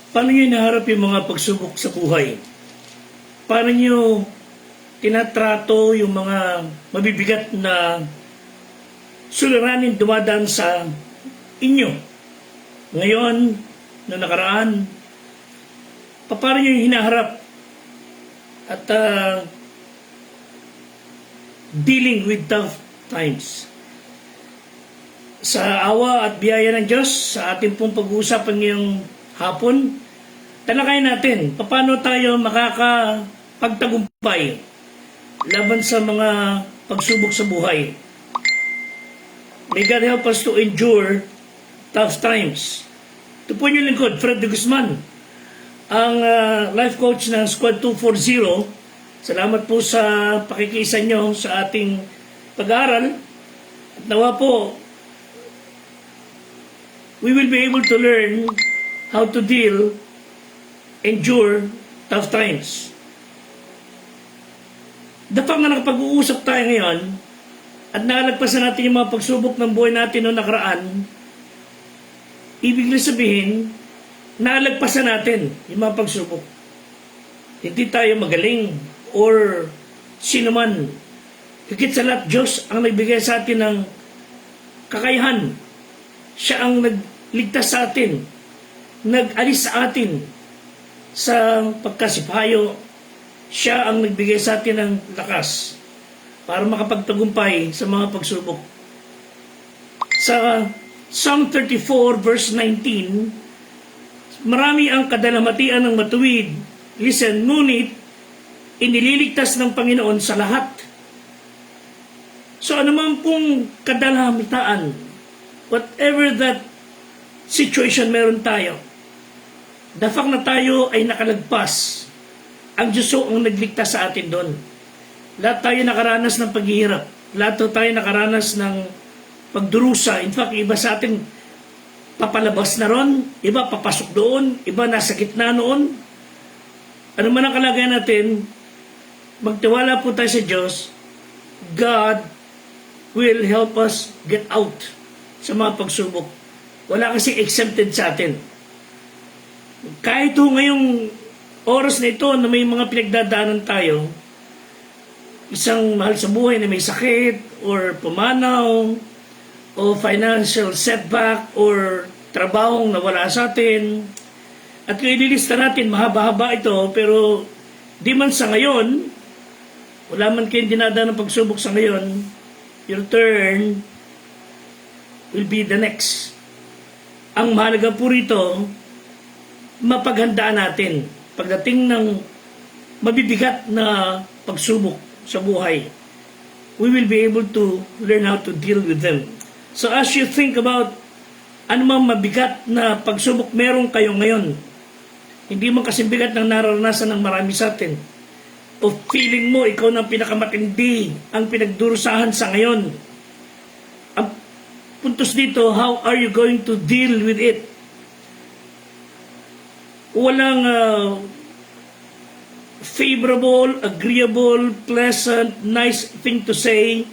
Paano nyo inaharap yung mga pagsubok sa buhay? Paano nyo tinatrato yung mga mabibigat na suliranin dumadaan sa inyo? Ngayon, na nakaraan, paano nyo hinaharap at dealing with tough times? Sa awa at biyaya ng Diyos, sa ating pong pag-uusapan ngayong hapon, talakayin natin paano tayo makakapagtagumpay laban sa mga pagsubok sa buhay. May God help us to endure tough times. Ito po yung lingkod, Fred de Guzman, ang life coach ng Squad 240. Salamat po sa pakikiisa nyo sa ating pag-aaral. At nawa po, we will be able to learn how to endure tough times. Dapat na nakapag-uusap tayo ngayon at nalagpasan natin yung mga pagsubok ng buhay natin noong nakaraan, ibig sabihin, nalagpasan natin yung mga pagsubok. Hindi tayo magaling or sino man. Higit sa lahat, Diyos ang nagbigay sa atin ng kakayahan. Siya ang nagligtas sa atin, nag-alis sa atin sa pagkasipayo. Siya ang nagbigay sa atin ng lakas para makapagtagumpay sa mga pagsubok. Sa Psalm 34 verse 19, marami ang kadalamatian ng matuwid. Listen, ngunit inililigtas ng Panginoon sa lahat. So anuman pong kadalamatian, whatever that situation meron tayo, the fact na tayo ay nakalagpas, ang Diyos ang nagligtas sa atin doon. Lahat tayo nakaranas ng paghihirap. Lahat tayo nakaranas ng pagdurusa. In fact, iba sa atin papalabas na ron, iba papasok doon, iba nasa gitna noon. Ano man ang kalagayan natin, magtiwala po tayo sa Diyos. God will help us get out sa mga pagsubok. Wala kasi exempted sa atin. Kahit ngayong oras na ito na may mga pinagdadaanan tayo, isang mahal sa buhay na may sakit or pumanaw o financial setback or trabahong nawala sa atin, at kung ililista natin, mahaba-haba ito, pero di man sa ngayon, wala man kayong dinadaan ng pagsubok sa ngayon, your turn will be the next. Ang mahalaga po rito, mapaghandaan natin pagdating ng mabibigat na pagsubok sa buhay. We will be able to learn how to deal with them. So as you think about anumang mabigat na pagsubok meron kayo ngayon, hindi man kasi bigat ng nararanasan ng marami sa atin, o feeling mo ikaw na pinakamatindi ang pinagdurusahan sa ngayon, ang puntos dito, how are you going to deal with it? Walang favorable, agreeable, pleasant, nice thing to say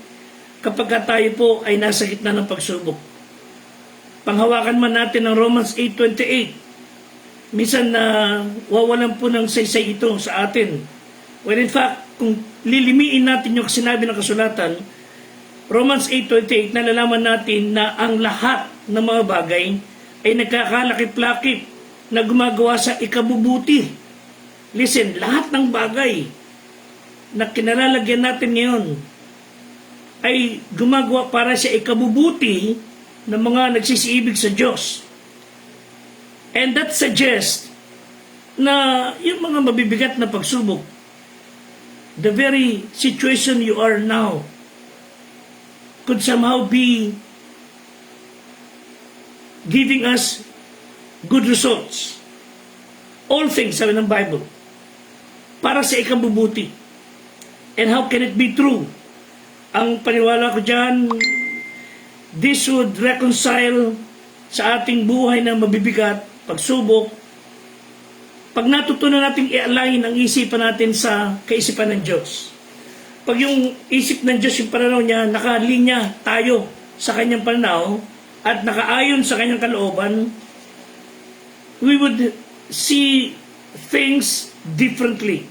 kapag tayo po ay nasa gitna ng pagsubok. Panghawakan man natin ng Romans 8:28, minsan wawalan po ng saysay ito sa atin. When in fact, kung lilimiin natin yung sinabi ng kasulatan, Romans 8:28, nalalaman natin na ang lahat ng mga bagay ay nagkakalakip-lakip na gumagawa sa ikabubuti. Listen, lahat ng bagay na kinalalagyan natin ngayon ay gumagawa para sa ikabubuti ng mga nagsisiibig sa Diyos. And that suggests na yung mga mabibigat na pagsubok, the very situation you are now, could somehow be giving us good results. All things, sabi ng Bible, para sa ikabubuti. And how can it be true? Ang paniwala ko dyan, this would reconcile sa ating buhay na mabibigat, pagsubok, pag natutunan natin i-align ang isipan natin sa kaisipan ng Diyos. Pag yung isip ng Diyos, yung pananaw niya, nakalinya tayo sa kanyang pananaw at nakaayon sa kanyang kalooban, we would see things differently.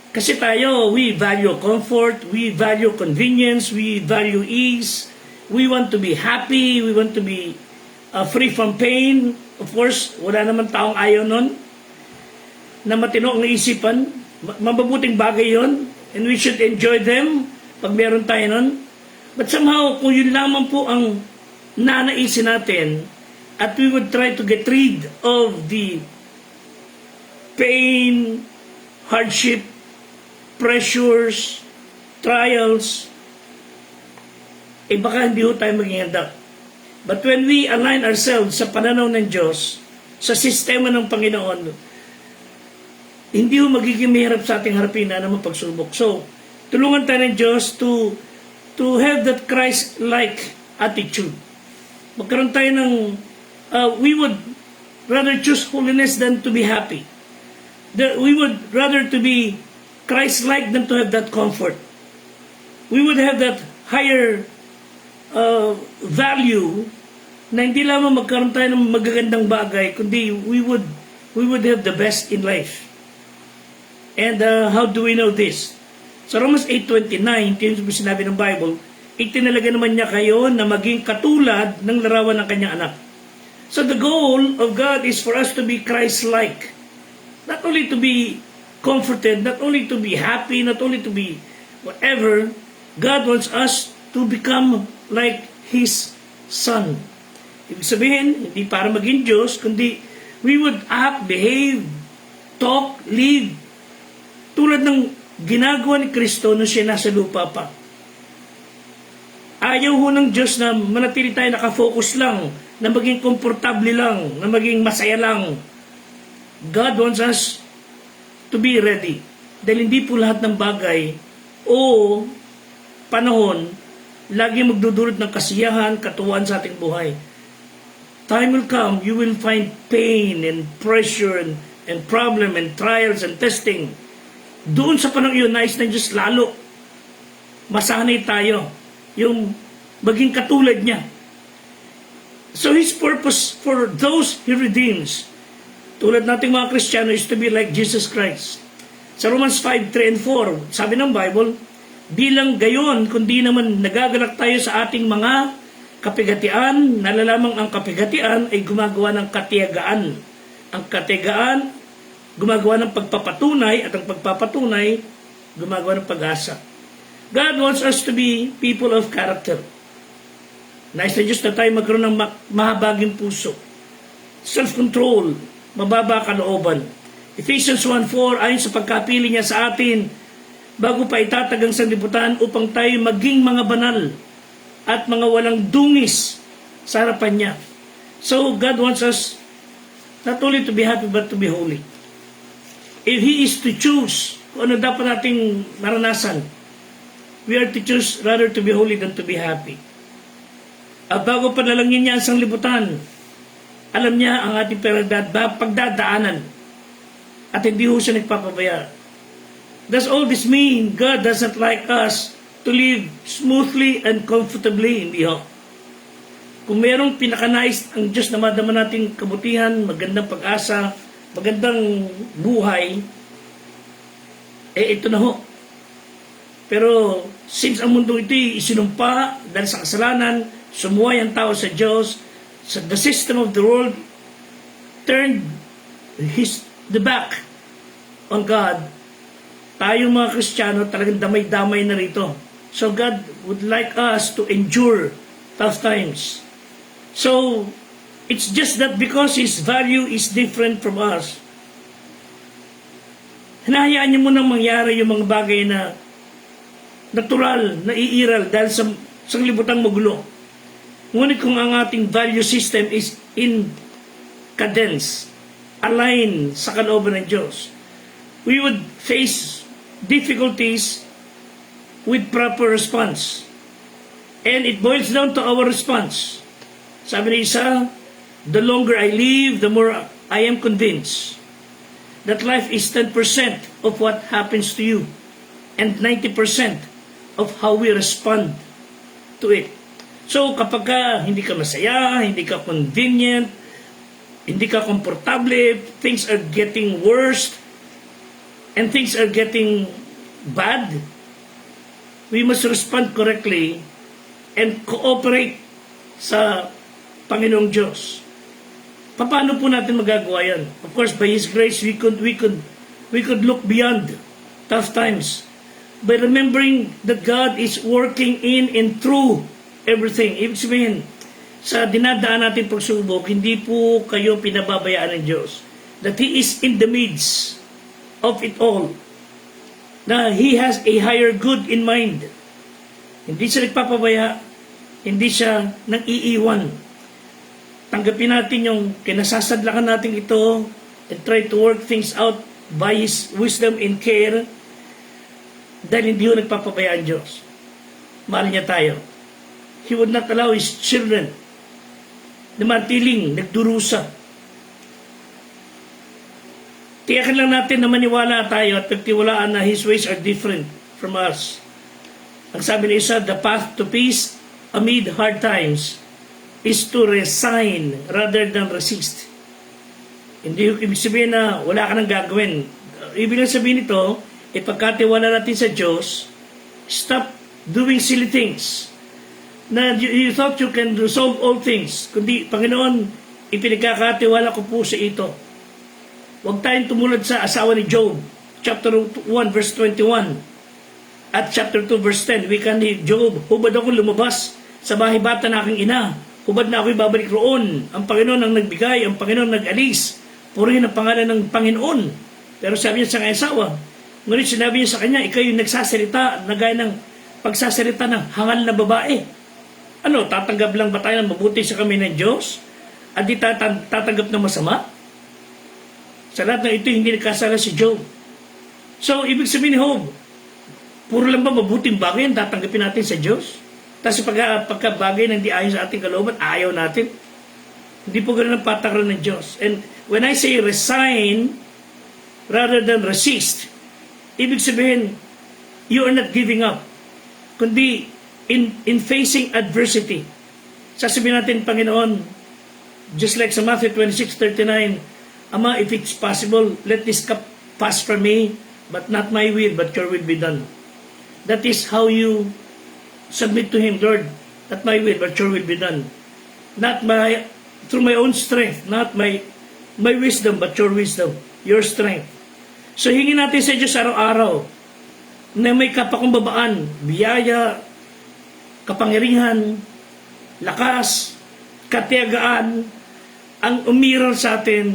Kasi tayo, we value comfort, we value convenience, we value ease, we want to be happy, we want to be free from pain. Of course, wala naman taong ayaw nun na matino ang isipan. Mababuting bagay yon, and we should enjoy them pag meron tayo nun. But somehow, kung yun lamang po ang nanaisin natin, at we would try to get rid of the pain, hardship, pressures, trials, baka hindi ho tayo maging handa. But when we align ourselves sa pananaw ng Diyos, sa sistema ng Panginoon, hindi ho magiging mahirap sa ating harapin na naman pagsubok. So, tulungan tayo ng Diyos to have that Christ-like attitude. Magkaroon tayo ng we would rather choose holiness than to be happy. We would rather to be Christ-like than to have that comfort. We would have that higher value na hindi lamang magkaroon tayo ng magagandang bagay, kundi we would have the best in life. And how do we know this? Sa Romans 8:29, yung sinabi ng Bible, itinalaga naman niya kayo na maging katulad ng larawan ng kanyang anak. So the goal of God is for us to be Christ-like. Not only to be comforted, not only to be happy, not only to be whatever. God wants us to become like His Son. Ibig sabihin, hindi para maging Diyos, kundi we would act, behave, talk, live tulad ng ginagawa ni Kristo nung siya nasa lupa pa. Ayaw ho ng Diyos na manatili tayo nakafocus lang, na maging komportable lang, na maging masaya lang. God wants us to be ready. Dahil hindi po lahat ng bagay o panahon lagi magdudulot ng kasiyahan, katuwaan sa ating buhay. Time will come, you will find pain and pressure and problem and trials and testing. Doon sa panahon yun, nais ng Diyos lalo masanay tayo yung maging katulad niya. So His purpose for those He redeems, tulad nating mga Kristiyano, is to be like Jesus Christ. Sa Romans 5:3 and 4, sabi ng Bible, di lang gayon, kundi naman nagagalak tayo sa ating mga kapigatian, nalalamang ang kapigatian ay gumagawa ng katiyagaan. Ang katiyagaan, gumagawa ng pagpapatunay, at ang pagpapatunay, gumagawa ng pag-asa. God wants us to be people of character. Nais na Diyos na tayo magkaroon ng mahabaging puso, self-control, mababa kalooban. Ephesians 1:4, ayon sa pagkapili niya sa atin, bago pa itatag ang sanlibutan upang tayo maging mga banal at mga walang dungis sa harapan niya. So God wants us not only to be happy but to be holy. If He is to choose kung ano dapat nating maranasan, we are to choose rather to be holy than to be happy. At bago panalangin niya ang sanglibutan, alam niya ang ating pagdadaanan at hindi ho siya nagpapabaya. Does all this mean God doesn't like us to live smoothly and comfortably? Hindi ho. Kung merong pinakanais ang Diyos na madama nating kabutihan, magandang pag-asa, magandang buhay, ito na ho. Pero since ang mundo ito isinumpa dahil sa kasalanan, sumuway ang tao sa Diyos, so the system of the world turned the back on God. Tayong mga Kristiyano talagang damay-damay na rito. So God would like us to endure tough times. So it's just that because His value is different from us, hinahayaan niyo munang mangyari yung mga bagay na natural, naiiral dahil sa sanglibutang magulo. Ngunit kung ang ating value system is in cadence, align sa kalooban ng Diyos, we would face difficulties with proper response. And it boils down to our response. Sabi ni isa, the longer I live, the more I am convinced that life is 10% of what happens to you and 90% of how we respond to it. So kapag hindi ka masaya, hindi ka convenient, hindi ka komportable, things are getting worse, and things are getting bad, we must respond correctly and cooperate sa Panginoong Diyos. Paano po natin magagawa yan? Of course, by His grace, we could look beyond tough times by remembering that God is working in and through everything. Ibig sabihin, sa dinadaan natin pagsubok, hindi po kayo pinababayaan ng Diyos. That He is in the midst of it all. Na He has a higher good in mind. Hindi siya nagpapabaya, hindi siya nang iiwan. Tanggapin natin yung kinasasadlakan natin ito and try to work things out by His wisdom and care dahil hindi ho nagpapabaya ang Diyos. Mahal niya tayo. He would not allow His children na mantiling, nagdurusa. Tiyakan lang natin na maniwala tayo at pagtiwalaan na His ways are different from us. Ang sabi ni isa, the path to peace amid hard times is to resign rather than resist. Hindi ibig sabihin na wala ka nang gagawin. Ibig sabihin nito, pagkatiwala natin sa Diyos, stop doing silly things. Na you thought you can resolve all things. Kundi, Panginoon, ipinagkakatiwala ko po sa ito. Huwag tayong tumulad sa asawa ni Job, chapter 1, verse 21. At chapter 2, verse 10, wika ni Job, hubad ako lumabas sa bahay bata na aking ina. Hubad na ako'y babalik roon. Ang Panginoon ang nagbigay, ang Panginoon nag-alis. Purihin ang pangalan ng Panginoon. Pero sabi niya sa kanyang asawa, ngunit sinabi niya sa kanya, ikaw yung nagsasalita na gaya ng pagsasalita ng hangal na babae. Ano, tatanggap lang ba tayo ng mabuti sa kami ng Diyos? At di tatanggap ng masama? Sa lahat ng ito, hindi nagkasala si Job. So, ibig sabihin ni Job, puro lang ba mabuting bagay ang tatanggapin natin sa Diyos? Tapos pagkabagay na hindi ayon sa ating kalooban, ayaw natin. Hindi po ganun ang patakaran ng Diyos. And when I say resign rather than resist, ibig sabihin, you are not giving up. Kundi, in facing adversity, sasabihin natin, Panginoon, just like sa Matthew 26:39, Ama, if it's possible, let this cup pass from me, but not my will, but your will be done. That is how you submit to Him, Lord, not my will, but your will be done. Not through my own strength, not my wisdom, but your wisdom, your strength. So hingin natin sa Diyos araw-araw na may kapakumbabaan, biyaya, kapangyarihan, lakas, katiyagaan, ang umiral sa atin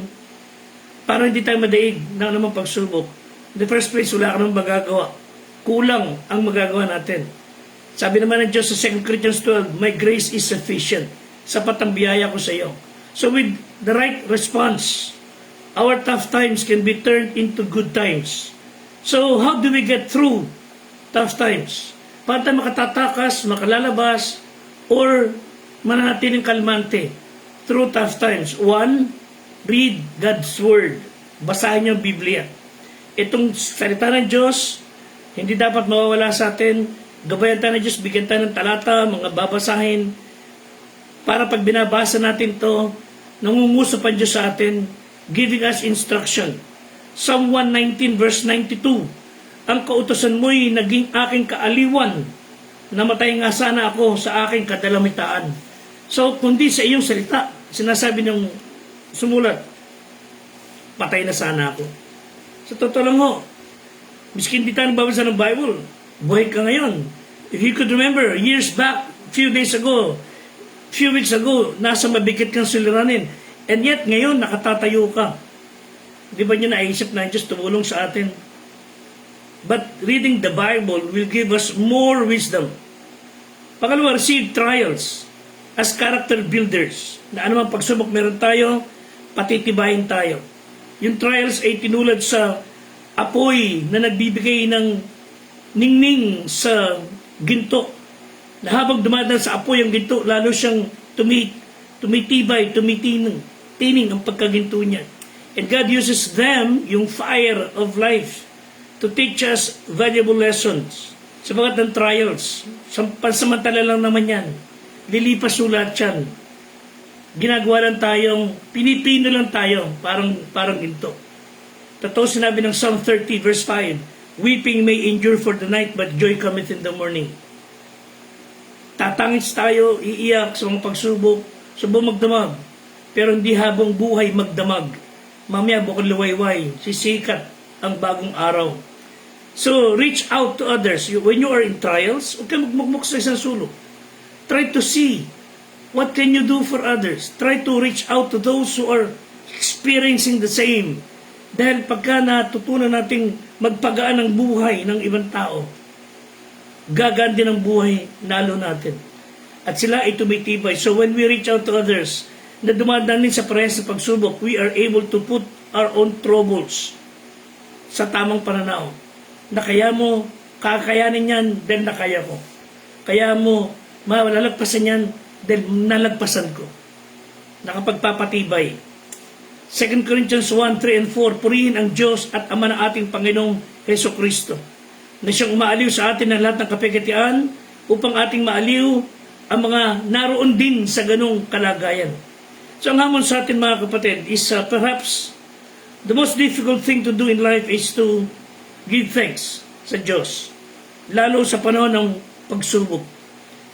para hindi tayo madaig ng anumang pagsubok. In the first place, wala ka nang magagawa. Kulang ang magagawa natin. Sabi naman ng Diyos sa 2 Corinthians 12, my grace is sufficient. Sapat ang biyaya ko sa iyo. So with the right response, our tough times can be turned into good times. So how do we get through tough times? Para tayo makatatakas, makalalabas, or mananatiling kalmante through tough times. One, read God's Word. Basahin niyo ang Biblia. Itong salita ng Diyos, hindi dapat mawawala sa atin. Gabayan tayo ng Diyos, bigyan tayo ng talata, mga babasahin. Para pag binabasa natin to, nangungusap ang Diyos sa atin, giving us instruction. Psalm 119 verse 92, ang kautosan mo'y naging aking kaaliwan, namatay nga sana ako sa aking kadalamitaan. So, kundi sa iyong salita, sinasabi ng sumulat, patay na sana ako. Sa totoo lang ho, miskin di tayo nagbabasa ng Bible, buhay ka ngayon. If you could remember, years back, few weeks ago, nasa mabigat kang suliranin. And yet, ngayon, nakatatayo ka. Di ba niyo naisip na Diyos tumulong sa atin? But reading the Bible will give us more wisdom. Pangalawa, receive trials as character builders. Na anumang pagsubok meron tayo, patitibayin tayo. Yung trials ay tinulad sa apoy na nagbibigay ng ningning sa ginto. Na habang dumadaan sa apoy ang ginto, lalo siyang tumitibay, tumitining ang pagkaginto niya. And God uses them, yung fire of life, to teach us valuable lessons. Sabagat ng trials, pansamantala lang naman yan. Lilipas ulat yan. ginagawa lang tayong, pinipino lang tayo, parang ginto. Totoo sinabi ng Psalm 30 verse 5, weeping may endure for the night, but joy cometh in the morning. Tatangis tayo, iiyak sa mga pagsubok, subong magdamag, pero hindi habang buhay magdamag. Mamaya bukod luwayway, sisikat ang bagong araw. So, reach out to others. When you are in trials, huwag kang magmukmuk sa isang sulok. Try to see what can you do for others. Try to reach out to those who are experiencing the same. Dahil pagka natutunan nating magpagaan ng buhay ng ibang tao, gagaan din ang buhay nalo natin. At sila ay tumitibay. So when we reach out to others na dumadaan din sa parehas na pagsubok, we are able to put our own troubles sa tamang pananaw. Na kaya mo, kakayanin yan, then nakaya ko. Kaya mo, malalagpasan yan, then nalagpasan ko. Nakapagpapatibay. 2 Corinthians 1, 3 and 4, purihin ang Diyos at Ama ng ating Panginoong Heso Kristo, na siyang umaaliw sa atin ng lahat ng kapigatian upang ating maaliw ang mga naroon din sa ganong kalagayan. So ang hamon sa atin mga kapatid is perhaps the most difficult thing to do in life is to give thanks sa Diyos, lalo sa panahon ng pagsubok.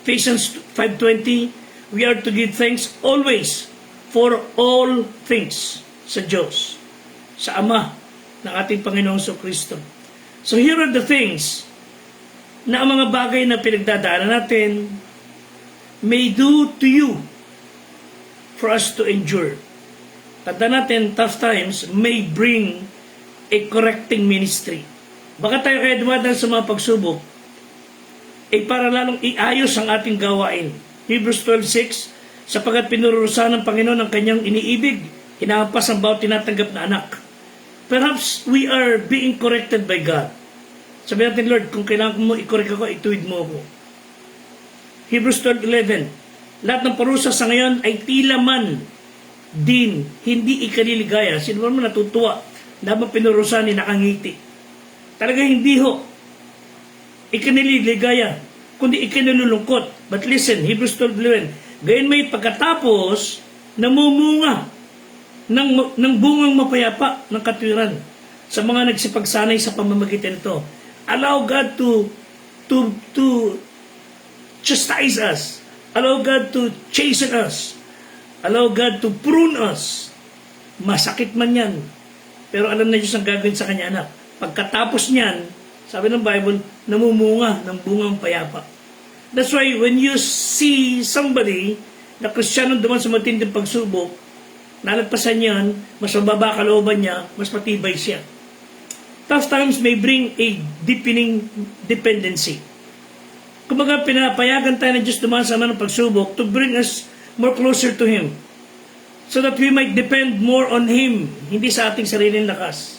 Ephesians 5:20, we are to give thanks always for all things sa Diyos, sa Ama ng ating Panginoong Kristo. So here are the things na ang mga bagay na pinagdadaanan natin may do to you for us to endure. Tanda natin, tough times may bring a correcting ministry. Baka tayo kaya dumadaan sa mga pagsubok para lalong iayos ang ating gawain. Hebrews 12:6, sapagat pinururusahan ng Panginoon ang kanyang iniibig, hinahampas ang bawat tinatanggap na anak. Perhaps we are being corrected by God. Sabi natin, Lord, kung kailangan mo i-correct ako, ituwid mo ako. Hebrews 12:11, lahat ng parusa sa ngayon ay tila man din hindi ikaliligaya. Sino man natutuwa na habang pinurusahan ni nakangiti? Talaga hindi ho ikaniligaya, kundi ikinalulungkot. But listen, Hebrews 12:11, gayon may pagkatapos namumunga ng bungang mapayapa ng katwiran sa mga nagsipagsanay sa pamamagitan nito. Allow God to chastise us. Allow God to chasten us. Allow God to prune us. Masakit man yan, pero alam na Diyos ang gagawin sa kanya anak. Pagkatapos niyan, sabi ng Bible, namumunga ng bungang payapa. That's why when you see somebody na Kristiyano duman sa matinding pagsubok, nalagpasan yan, mas mababa kalooban niya, mas matibay siya. Tough times may bring a deepening dependency. Kumbaga, pinapayagan tayo ng Diyos duman sa ng pagsubok to bring us more closer to Him, so that we might depend more on Him, hindi sa ating sariling lakas.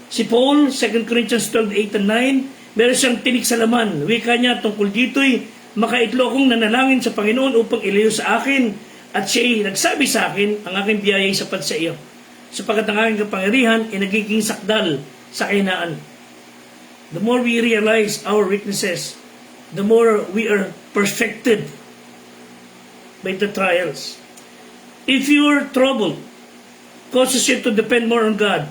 Si Paul, 2 Corinthians 12:8 and 9, meron siyang tinik sa laman. Wika niya tungkol dito'y makaitlo akong nanalangin sa Panginoon upang ilayo sa akin, at siya'y nagsabi sa akin, ang aking biyaya ay sapat sa iyo, sapagkat ang aking kapangyarihan ay nagiging sakdal sa kahinaan. The more we realize our weaknesses, the more we are perfected by the trials. If your trouble causes you to depend more on God,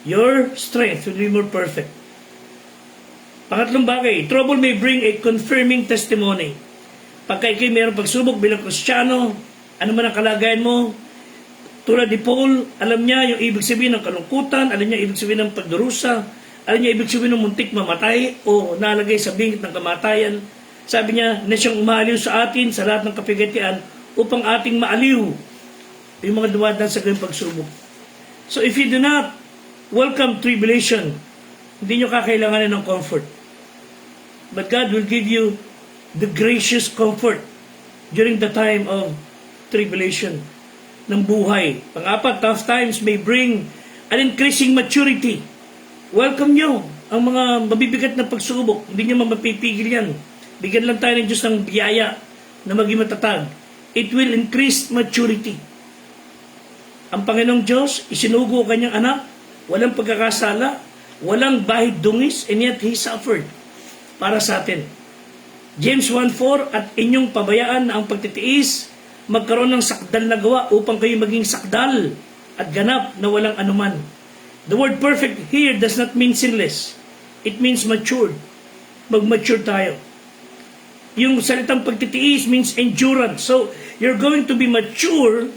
your strength will be more perfect. Pangatlong bagay, trouble may bring a confirming testimony. Pagka ikay mayroong pagsubok bilang Kristiyano, ano man ang kalagayan mo, tulad ni Paul, alam niya yung ibig sabihin ng kalungkutan, alam niya yung ibig sabihin ng pagdurusa, alam niya yung ibig sabihin ng muntik mamatay o nalagay sa bingit ng kamatayan. Sabi niya na siyang umaaliw sa atin sa lahat ng kapigatian upang ating maaliw yung mga dumadaan sa gawing pagsubok. So if you do not welcome tribulation, hindi nyo kakailanganin ng comfort. But God will give you the gracious comfort during the time of tribulation ng buhay. Pang-apat, tough times may bring an increasing maturity. Welcome nyo ang mga mabibigat na pagsubok. Hindi nyo mapipigil yan. Bigyan lang tayo ng Diyos ng biyaya na maging matatag. It will increase maturity. Ang Panginoong Diyos, isinugo kanyang anak, walang pagkakasala, walang bahid dungis, and yet He suffered para sa atin. James 1:4, at inyong pabayaan na ang pagtitiis magkaroon ng sakdal na gawa upang kayo maging sakdal at ganap na walang anuman. The word perfect here does not mean sinless. It means matured. Mag-mature tayo. Yung salitang pagtitiis means endurance. So, you're going to be mature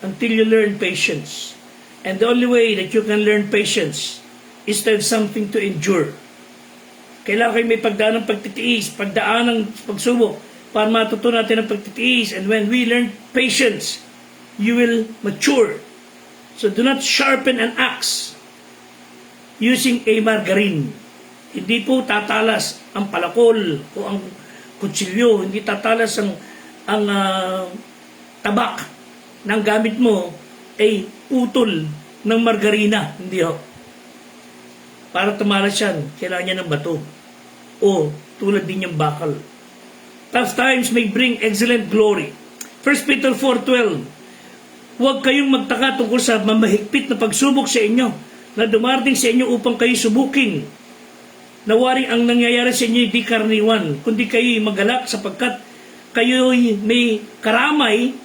until you learn patience. And the only way that you can learn patience is to have something to endure. Kailangan kayo may pagdaan ng pagtitiis, pagdaan ng pagsubok, para matutunan natin ang pagtitiis. And when we learn patience, you will mature. So do not sharpen an axe using a margarine. Hindi po tatalas ang palakol o ang kutsilyo, hindi tatalas ang tabak ng gamit mo ay utol ng margarina. Hindi ho. Para tumalas yan, kailangan niya ng bato. O tulad din yung bakal. Tough times may bring excellent glory. 1 Peter 4:12. Huwag kayong magtaka tungkol sa mamahigpit na pagsubok sa inyo na dumarating sa inyo upang kayo subukin. Nawaring ang nangyayari sa inyo di karaniwan, kundi kayo magalak sapagkat kayo may karamay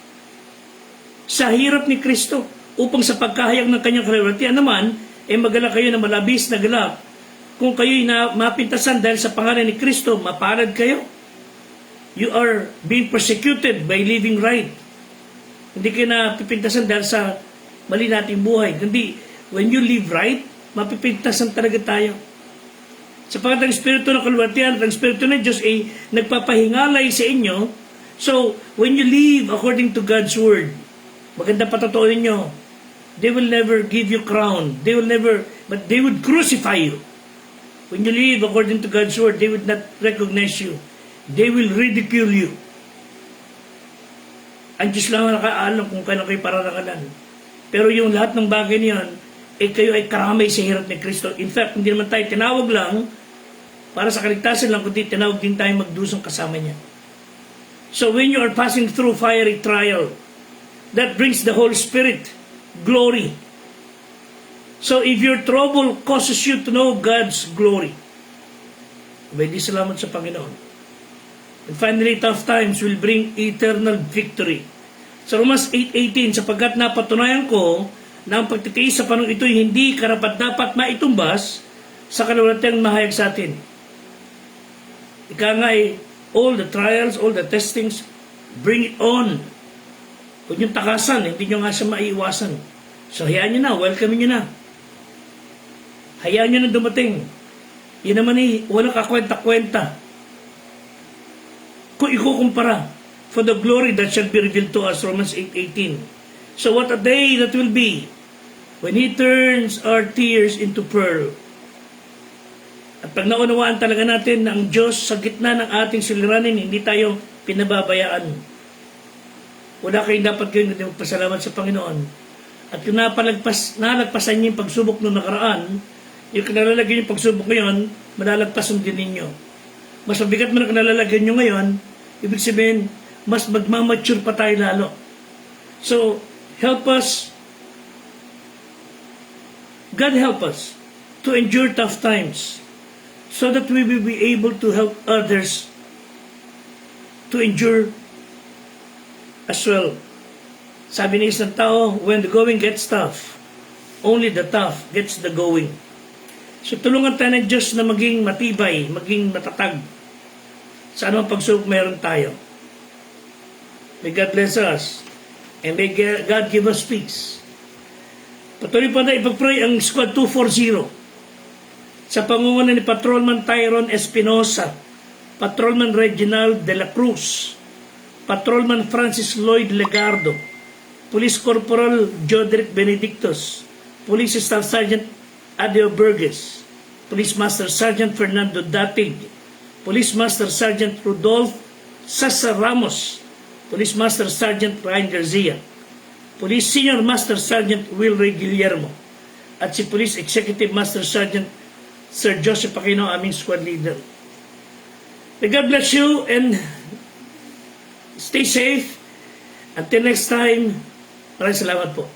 sa hirap ni Kristo upang sa pagkahayag ng kanyang kaluwalhatian naman, magalak kayo na malabis na galak. Kung kayo'y mapintasan dahil sa pangalan ni Kristo, mapalad kayo. You are being persecuted by living right. Hindi kayo napipintasan dahil sa mali nating buhay. Kundi, when you live right, mapipintasan talaga tayo. Sapagat ang Espiritu ng kaluwalhatian, ang Espiritu ng Diyos ay nagpapahingalay sa inyo. So, when you live according to God's Word, maganda patotoonin nyo, they will never give you crown. But they would crucify you. When you live according to God's Word, they would not recognize you. They will ridicule you. Ang Diyos lang ang nakaalam kung kailan kayo pararangalan. Pero yung lahat ng bagay niyan, kayo ay karamay sa hirap ni Kristo. In fact, hindi naman tayo tinawag lang para sa kaligtasan lang, kundi tinawag din tayo magdusong kasama niya. So when you are passing through fiery trial, that brings the Holy Spirit glory. So if your trouble causes you to know God's glory, may di salamat sa Panginoon. And finally, tough times will bring eternal victory. Sa Romans 8:18, sapagkat napatunayan ko na ang pagtitiis sa panahon ito'y hindi karapat-dapat maitumbas sa kaluwalhatiang mahayag sa atin. Ika nga all the trials, all the testings, bring it on. Huwag niyong takasan, hindi niyo nga siya maiiwasan. So hayaan niyo na, welcome niyo na. Hayaan niyo na dumating. Yan naman walang kakwenta-kwenta. Kung ikukumpara, for the glory that shall be revealed to us, Romans 8:18. So what a day that will be when He turns our tears into pearl. At pag naunawaan talaga natin na ang Diyos sa gitna ng ating suliranin, hindi tayo pinababayaan. Wala kayong dapat gawin kundi magpasalamat sa Panginoon. At kung nalagpasan niyo yung pagsubok noong nakaraan, yung kinalalagyan yung pagsubok ngayon, malalagpasan din ninyo. Mas mabigat mo na kinalalagyan nyo ngayon, ibig sabihin, mas magmamature pa tayo lalo. So, help us, God help us to endure tough times so that we will be able to help others to endure as well. Sabi ng isang tao, when the going gets tough, only the tough gets the going. So tulungan tayo ng Diyos na maging matibay, maging matatag. Sa anong pagsubok meron tayo. May God bless us. And may God give us peace. Patuloy pa na ipag-pray ang Squad 240 sa pangunguna ni Patrolman Tyrone Espinosa, Patrolman Reginald de la Cruz, Patrolman Francis Lloyd Legardo, Police Corporal Jodrick Benedictus, Police Staff Sergeant Adeo Burgess, Police Master Sergeant Fernando Datig, Police Master Sergeant Rudolph Sasa Ramos, Police Master Sergeant Ryan Garcia, Police Senior Master Sergeant Will Ray Guillermo, at si Police Executive Master Sergeant Sir Joseph Aquino, aming squad leader. May God bless you and stay safe. Until next time, maraming salamat po.